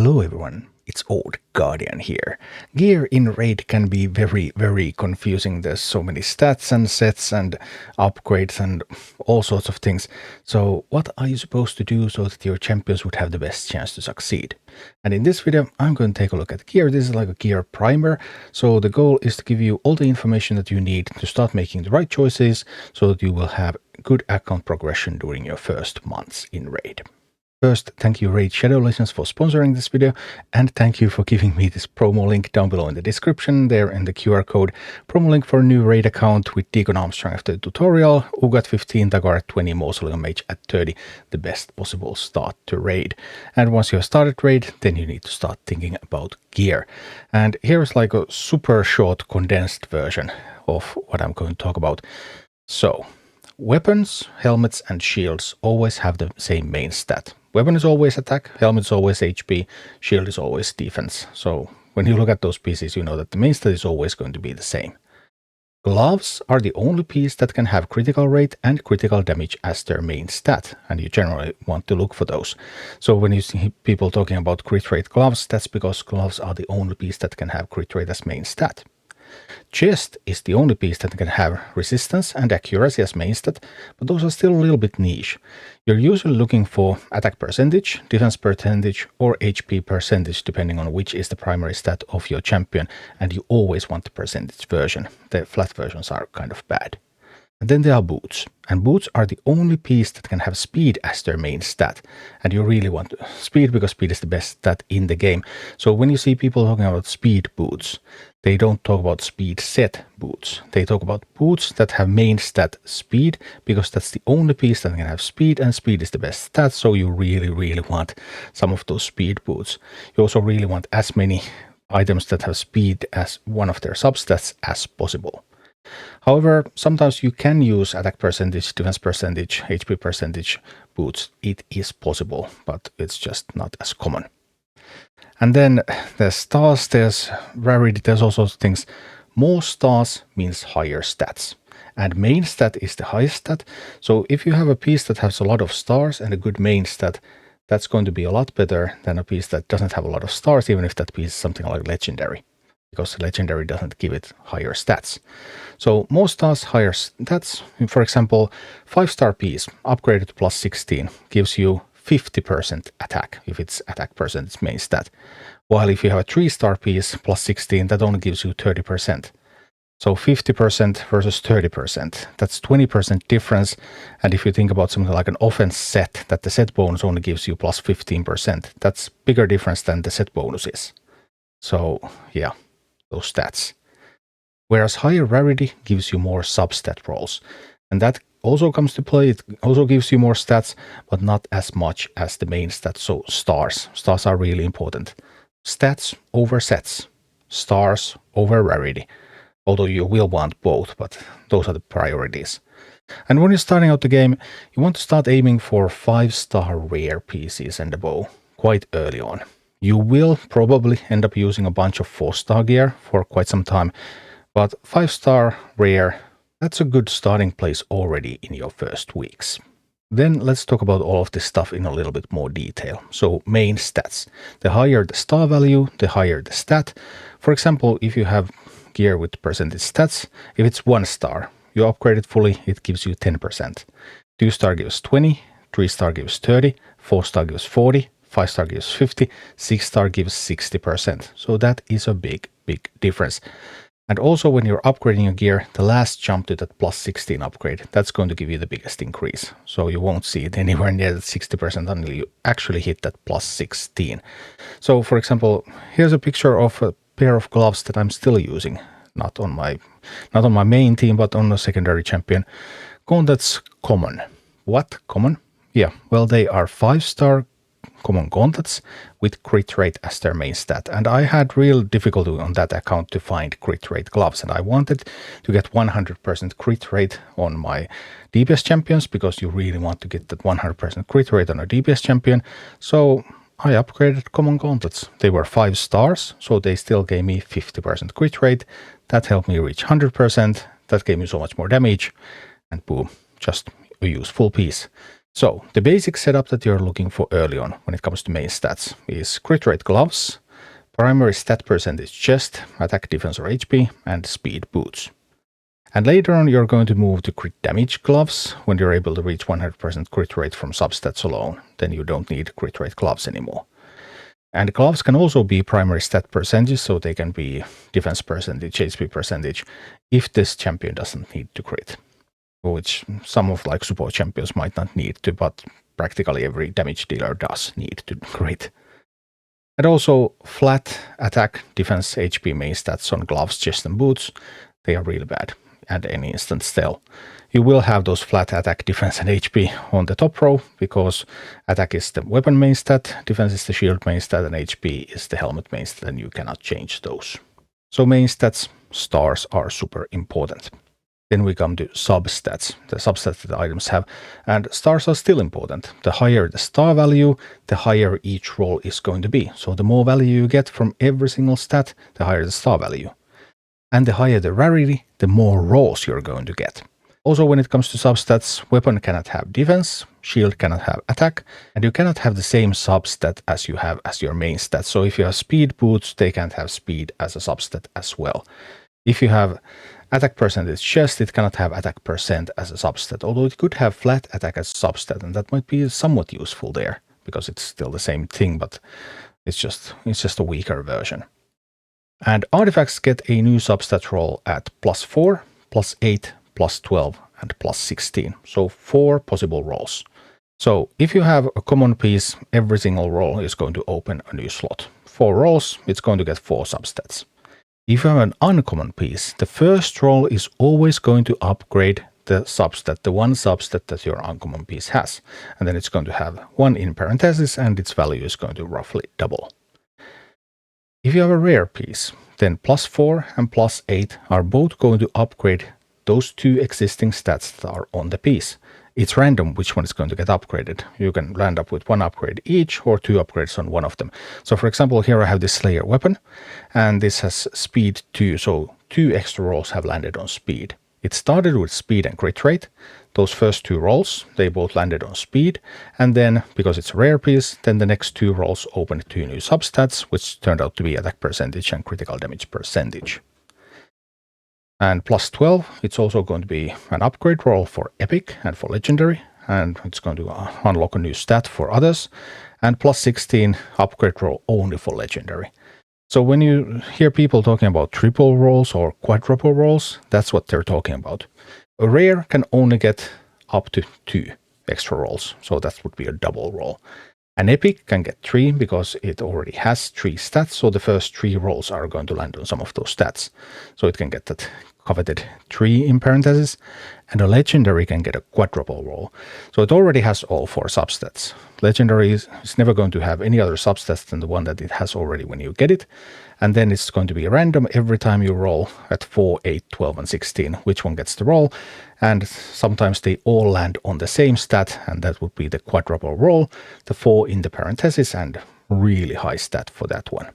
Hello everyone, it's Old Guardian here. Gear in Raid can be very confusing. There's so many stats and sets and upgrades and all sorts of things. So what are you supposed to do so that your champions would have the best chance to succeed? And in this video I'm going to take a look at gear. This is like a gear primer. So the goal is to give you all the information that you need to start making the right choices so that you will have good account progression during your first months in Raid. First, thank you Raid Shadow Legends for sponsoring this video, and thank you for giving me this promo link down below in the description, there in the QR code. Promo link for a new Raid account with Deacon Armstrong after the tutorial, Uugo at 15, Tagoar at 20, Mausoleum Mage at 30, the best possible start to Raid. And once you have started Raid, then you need to start thinking about gear. And here's like a super short condensed version of what I'm going to talk about. So, weapons, helmets and shields always have the same main stat. Weapon is always attack, helmet is always HP, shield is always defense. So when you look at those pieces, you know that the main stat is always going to be the same. Gloves are the only piece that can have critical rate and critical damage as their main stat, and you generally want to look for those. So when you see people talking about crit rate gloves, that's because gloves are the only piece that can have crit rate as main stat. Chest is the only piece that can have resistance and accuracy as main stat, but those are still a little bit niche. You're usually looking for attack percentage, defense percentage, or HP percentage, depending on which is the primary stat of your champion, and you always want the percentage version. The flat versions are kind of bad. And then there are boots, and boots are the only piece that can have speed as their main stat, and you really want speed because speed is the best stat in the game. So when you see people talking about speed boots, they don't talk about speed set boots. They talk about boots that have main stat speed, because that's the only piece that can have speed, and speed is the best stat, so you really want some of those speed boots. You also really want as many items that have speed as one of their substats as possible. However, sometimes you can use attack percentage, defense percentage, HP percentage boots. It is possible, but it's just not as common. And then there's stars, there's rarity, there's also things. More stars means higher stats. And main stat is the highest stat. So if you have a piece that has a lot of stars and a good main stat, that's going to be a lot better than a piece that doesn't have a lot of stars, even if that piece is something like legendary, because legendary doesn't give it higher stats. So more stars, higher stats. For example, 5-star piece upgraded to plus 16 gives you 50% attack if it's attack percentage main stat. While if you have a 3-star piece plus 16, that only gives you 30%. So 50% versus 30%, that's 20% difference. And if you think about something like an offense set, that the set bonus only gives you plus 15%, that's bigger difference than the set bonus is. So yeah, those stats. Whereas higher rarity gives you more substat rolls, and that also comes to play. It also gives you more stats, but not as much as the main stats. So stars are really important. Stats over sets, stars over rarity, although you will want both, but those are the priorities. And when you're starting out the game, you want to start aiming for 5-star rare pieces and above quite early on. You will probably end up using a bunch of 4-star gear for quite some time, but 5-star rare, that's a good starting place already in your first weeks. Then let's talk about all of this stuff in a little bit more detail. So main stats. The higher the star value, the higher the stat. For example, if you have gear with percentage stats, if it's 1-star, you upgrade it fully, it gives you 10%. 2-star gives 20, 3-star gives 30, 4-star gives 40, 5-star gives 50, 6-star gives 60%. So that is a big difference. And also when you're upgrading your gear, the last jump to that plus 16 upgrade, that's going to give you the biggest increase. So you won't see it anywhere near that 60% until you actually hit that plus 16. So for example, here's a picture of a pair of gloves that I'm still using. Not on my main team, but on a secondary champion. Gauntlets common. What common? Yeah, well, they are 5-star common gauntlets with crit rate as their main stat, and I had real difficulty on that account to find crit rate gloves, and I wanted to get 100% crit rate on my DPS champions, because you really want to get that 100% crit rate on a DPS champion. So I upgraded common gauntlets. They were 5 stars, so they still gave me 50% crit rate. That helped me reach 100%. That gave me so much more damage, and boom, just a useful piece. So the basic setup that you're looking for early on when it comes to main stats is crit rate gloves, primary stat percentage chest, attack, defense or HP, and speed boots. And later on you're going to move to crit damage gloves when you're able to reach 100% crit rate from substats alone. Then you don't need crit rate gloves anymore. And gloves can also be primary stat percentage, so they can be defense percentage, HP percentage, if this champion doesn't need to crit. Which some of like support champions might not need to, but practically every damage dealer does need to crit. And also flat attack, defense, HP main stats on gloves, chest and boots, they are really bad at any instant still. You will have those flat attack, defense and HP on the top row because attack is the weapon main stat, defense is the shield main stat, and HP is the helmet main stat, and you cannot change those. So main stats, stars are super important. Then we come to substats, the substats that the items have, and stars are still important. The higher the star value, the higher each roll is going to be. So the more value you get from every single stat, the higher the star value. And the higher the rarity, the more rolls you're going to get. Also, when it comes to substats, weapon cannot have defense, shield cannot have attack, and you cannot have the same substat as you have as your main stat. So if you have speed boots, they can't have speed as a substat as well. If you have attack percentage chest, it cannot have attack percent as a substat, although it could have flat attack as a substat, and that might be somewhat useful there, because it's still the same thing, but it's just a weaker version. And artifacts get a new substat roll at +4, +8, +12, and +16. So 4 possible rolls. So if you have a common piece, every single roll is going to open a new slot. 4 rolls, it's going to get 4 substats. If you have an uncommon piece, the first roll is always going to upgrade the substat, the one substat that your uncommon piece has. And then it's going to have 1 in parentheses, and its value is going to roughly double. If you have a rare piece, then +4 and +8 are both going to upgrade those 2 existing stats that are on the piece. It's random which one is going to get upgraded. You can land up with 1 upgrade each or 2 upgrades on one of them. So for example, here I have this Slayer weapon, and this has speed 2, so 2 extra rolls have landed on speed. It started with speed and crit rate. Those first 2 rolls, they both landed on speed, and then, because it's a rare piece, then the next 2 rolls opened 2 new substats, which turned out to be attack percentage and critical damage percentage. And +12, it's also going to be an upgrade roll for epic and for legendary, and it's going to unlock a new stat for others, and +16, upgrade roll only for legendary. So when you hear people talking about triple rolls or quadruple rolls, that's what they're talking about. A rare can only get up to 2 extra rolls, so that would be a double roll. An epic can get 3 because it already has 3 stats, so the first 3 rolls are going to land on some of those stats. So it can get that coveted 3 in parentheses, and a legendary can get a quadruple roll. So it already has all 4 substats. Legendary is never going to have any other substats than the one that it has already when you get it, and then it's going to be random every time you roll at 4, 8, 12, and 16, which one gets the roll, and sometimes they all land on the same stat, and that would be the quadruple roll, the 4 in the parentheses, and really high stat for that one.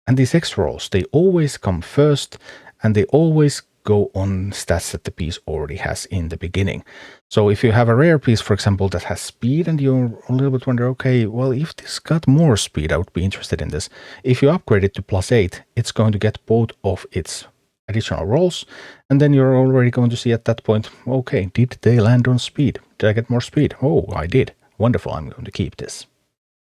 And these extra rolls, they always come first, and they always go on stats that the piece already has in the beginning. So if you have a rare piece, for example, that has speed, and you a little bit wonder, okay, well, if this got more speed, I would be interested in this. If you upgrade it to +8, it's going to get both of its additional rolls, and then you're already going to see at that point, okay, did they land on speed? Did I get more speed? Oh, I did. Wonderful, I'm going to keep this.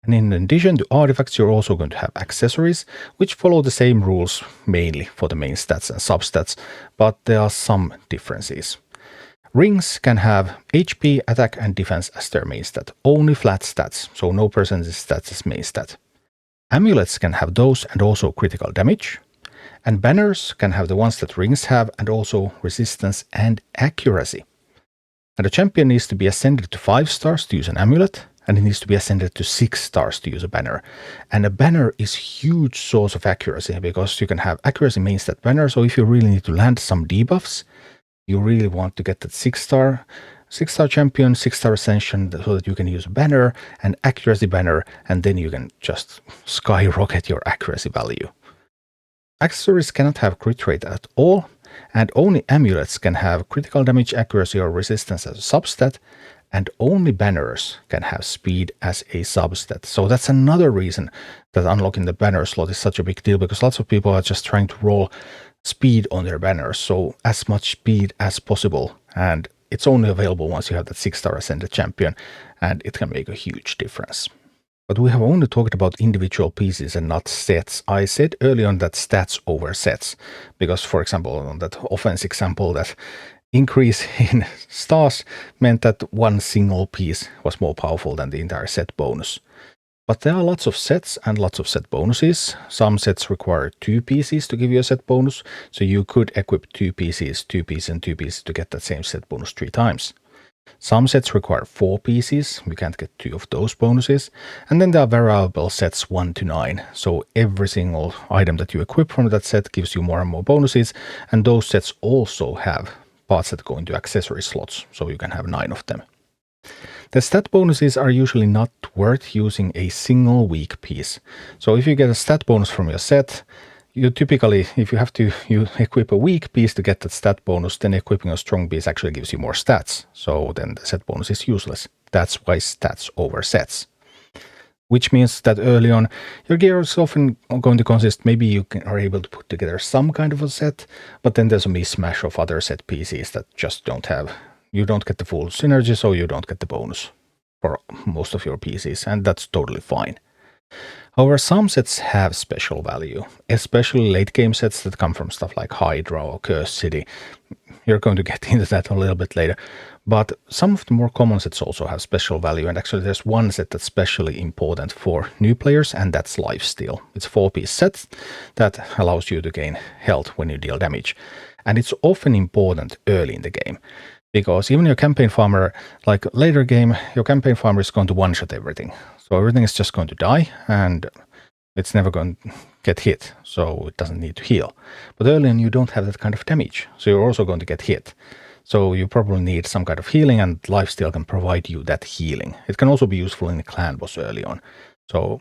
And in addition to artifacts, you're also going to have accessories, which follow the same rules mainly for the main stats and substats, but there are some differences. Rings can have HP, attack, and defense as their main stat, only flat stats, so no percentage stats as main stat. Amulets can have those and also critical damage, and banners can have the ones that rings have and also resistance and accuracy. And the champion needs to be ascended to 5 stars to use an amulet, and it needs to be ascended to 6 stars to use a banner. And a banner is huge source of accuracy because you can have accuracy main stat banner, so if you really need to land some debuffs, you really want to get that 6-star champion, 6-star ascension, so that you can use banner and accuracy banner, and then you can just skyrocket your accuracy value. Accessories cannot have crit rate at all, and only amulets can have critical damage, accuracy, or resistance as a substat, and only banners can have speed as a substat. So that's another reason that unlocking the banner slot is such a big deal, because lots of people are just trying to roll speed on their banners, so as much speed as possible, and it's only available once you have that 6-star Ascended Champion, and it can make a huge difference. But we have only talked about individual pieces and not sets. I said early on that stats over sets, because for example on that offense example, that increase in stars meant that one single piece was more powerful than the entire set bonus. But there are lots of sets and lots of set bonuses. Some sets require 2 pieces to give you a set bonus, so you could equip 2 pieces, 2 pieces and 2 pieces to get that same set bonus 3 times. Some sets require 4 pieces, you can't get 2 of those bonuses. And then there are variable sets 1 to 9, so every single item that you equip from that set gives you more and more bonuses, and those sets also have parts that go into accessory slots, so you can have 9 of them. The stat bonuses are usually not worth using a single weak piece. So if you get a stat bonus from your set, you typically, if you equip a weak piece to get that stat bonus, then equipping a strong piece actually gives you more stats. So then the set bonus is useless. That's why stats over sets. Which means that early on, your gear is often going to consist, maybe you are able to put together some kind of a set, but then there's a mismatch of other set pieces that just don't have, you don't get the full synergy, so you don't get the bonus for most of your pieces, and that's totally fine. However, some sets have special value, especially late game sets that come from stuff like Hydra or Curse City. You're going to get into that a little bit later. But some of the more common sets also have special value, and actually there's one set that's especially important for new players, and that's Lifesteal. It's a 4-piece set that allows you to gain health when you deal damage. And it's often important early in the game, because even your campaign farmer, like later game, your campaign farmer is going to one-shot everything. So everything is just going to die, and it's never going to get hit, so it doesn't need to heal. But early on you don't have that kind of damage, so you're also going to get hit. So you probably need some kind of healing, and Lifesteal can provide you that healing. It can also be useful in the clan boss early on. So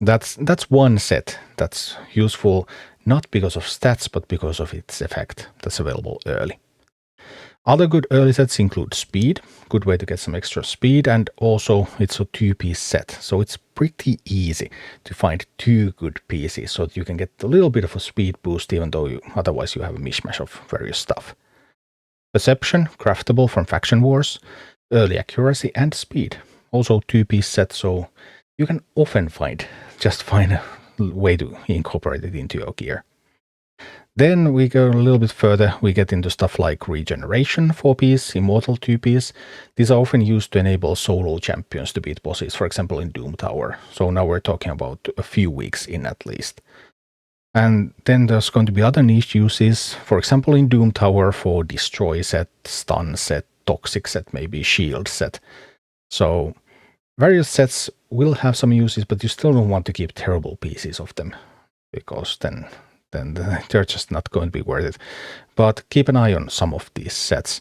that's one set that's useful, not because of stats, but because of its effect that's available early. Other good early sets include speed, good way to get some extra speed, and also it's a 2-piece set, so it's pretty easy to find 2 good pieces so that you can get a little bit of a speed boost, even though otherwise you have a mishmash of various stuff. Perception, craftable from Faction Wars, early accuracy, and speed. Also 2-piece set, so you can often find a way to incorporate it into your gear. Then we go a little bit further, we get into stuff like Regeneration 4-piece, Immortal 2-piece. These are often used to enable solo champions to beat bosses, for example in Doom Tower. So now we're talking about a few weeks in at least. And then there's going to be other niche uses, for example in Doom Tower for Destroy set, Stun set, Toxic set, maybe Shield set. So various sets will have some uses, but you still don't want to keep terrible pieces of them, because then they're just not going to be worth it. But keep an eye on some of these sets.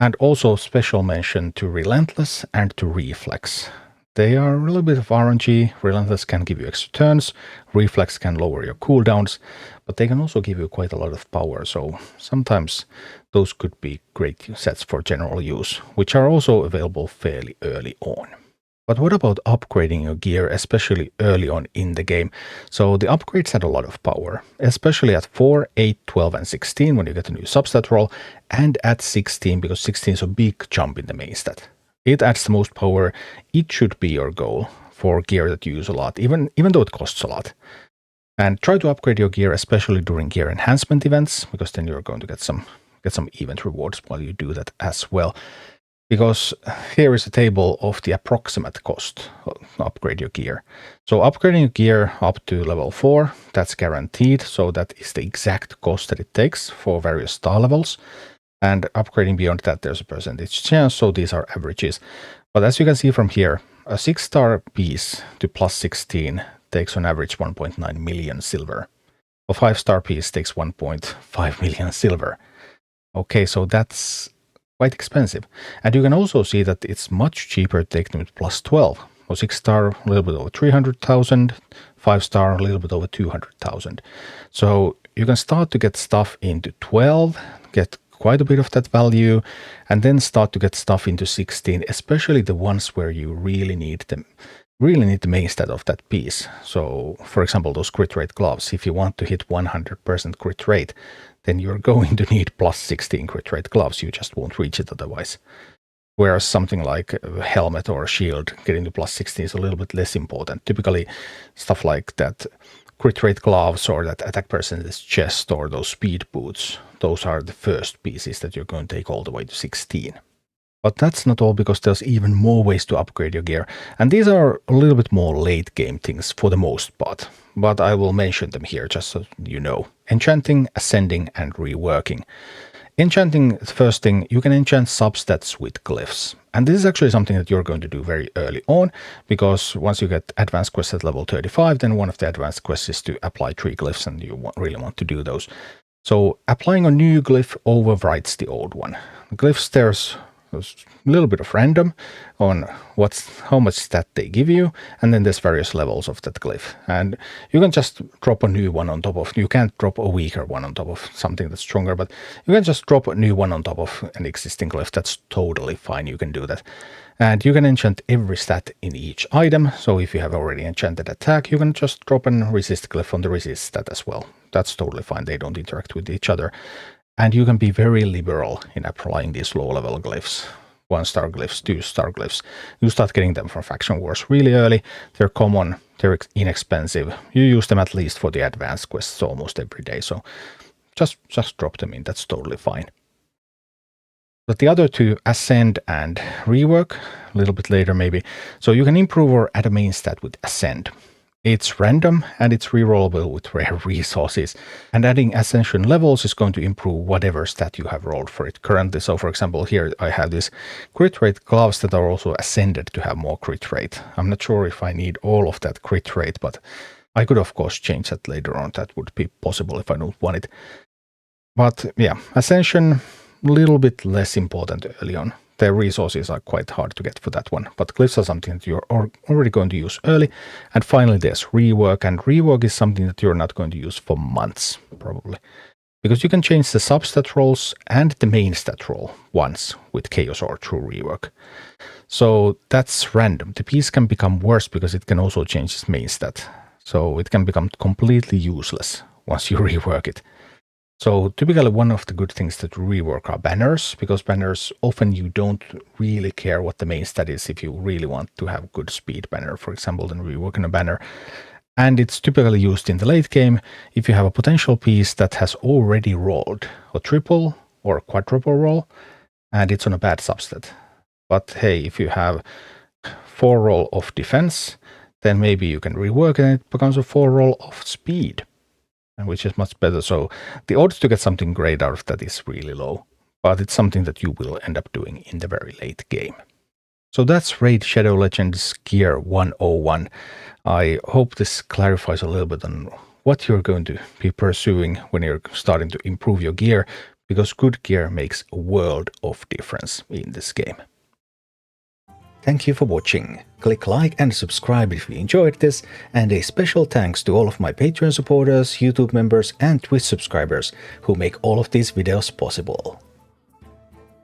And also special mention to Relentless and to Reflex. They are a little bit of RNG. Relentless can give you extra turns, Reflex can lower your cooldowns, but they can also give you quite a lot of power, so sometimes those could be great sets for general use, which are also available fairly early on. But what about upgrading your gear, especially early on in the game? So the upgrades had a lot of power, especially at 4, 8, 12 and 16 when you get a new substat roll, and at 16 because 16 is a big jump in the main stat. It adds the most power. It should be your goal for gear that you use a lot, even though it costs a lot. And try to upgrade your gear, especially during gear enhancement events, because then you're going to get some event rewards while you do that as well. Because here is a table of the approximate cost to upgrade your gear. So upgrading your gear up to level 4, that's guaranteed. So that is the exact cost that it takes for various star levels. And upgrading beyond that, there's a percentage chance. So these are averages. But as you can see from here, a 6-star piece to plus 16 takes on average 1.9 million silver. A 5-star piece takes 1.5 million silver. Okay, so that's quite expensive. And you can also see that it's much cheaper to take them with plus 12. So 6-star, a little bit over 300,000, 5-star, a little bit over 200,000. So you can start to get stuff into 12, get quite a bit of that value, and then start to get stuff into 16, especially the ones where you really need them. Really need the main stat of that piece. So, for example, those crit rate gloves, if you want to hit 100% crit rate, then you're going to need plus 16 crit rate gloves. You just won't reach it otherwise. Whereas something like a helmet or a shield getting to plus 16 is a little bit less important. Typically, stuff like that crit rate gloves or that attack percentage chest or those speed boots, those are the first pieces that you're going to take all the way to 16. But that's not all, because there's even more ways to upgrade your gear, and these are a little bit more late game things for the most part, but I will mention them here just so you know. Enchanting, ascending, and reworking. Enchanting, the first thing, you can enchant substats with glyphs. And this is actually something that you're going to do very early on, because once you get advanced quests at level 35, then one of the advanced quests is to apply 3 glyphs, and you really want to do those. So applying a new glyph overwrites the old one. The glyphs, there's a little bit of random on how much stat they give you, and then there's various levels of that glyph, and you can just drop a new one on top of. You can't drop a weaker one on top of something that's stronger, but you can just drop a new one on top of an existing glyph. That's totally fine. You can do that, and you can enchant every stat in each item. So if you have already enchanted attack, you can just drop a resist glyph on the resist stat as well. That's totally fine. They don't interact with each other. And you can be very liberal in applying these low-level glyphs. 1-star glyphs, 2-star glyphs. You start getting them from Faction Wars really early. They're common, they're inexpensive. You use them at least for the advanced quests almost every day. So just drop them in, that's totally fine. But the other two, Ascend and Rework, a little bit later maybe. So you can improve or add a main stat with Ascend. It's random and it's rerollable with rare resources, and adding ascension levels is going to improve whatever stat you have rolled for it currently. So for example, here I have these crit rate gloves that are also ascended to have more crit rate. I'm not sure if I need all of that crit rate, but I could of course change that later on. That would be possible if I don't want it. But yeah, ascension, a little bit less important early on. The resources are quite hard to get for that one, but glyphs are something that you're already going to use early. And finally there's rework, and rework is something that you're not going to use for months, probably. Because you can change the substat rolls and the main stat roll once with Chaos or through rework. So that's random. The piece can become worse because it can also change its main stat. So it can become completely useless once you rework it. So typically one of the good things that rework are banners, because banners, often you don't really care what the main stat is. If you really want to have good speed banner, for example, then reworking a banner. And it's typically used in the late game if you have a potential piece that has already rolled a triple or quadruple roll, and it's on a bad substat. But hey, if you have 4 roll of defense, then maybe you can rework and it becomes a 4 roll of speed, which is much better. So the odds to get something great out of that is really low, but it's something that you will end up doing in the very late game. So that's Raid Shadow Legends Gear 101. I hope this clarifies a little bit on what you're going to be pursuing when you're starting to improve your gear, because good gear makes a world of difference in this game. Thank you for watching. Click like and subscribe if you enjoyed this, and a special thanks to all of my Patreon supporters, YouTube members and Twitch subscribers who make all of these videos possible.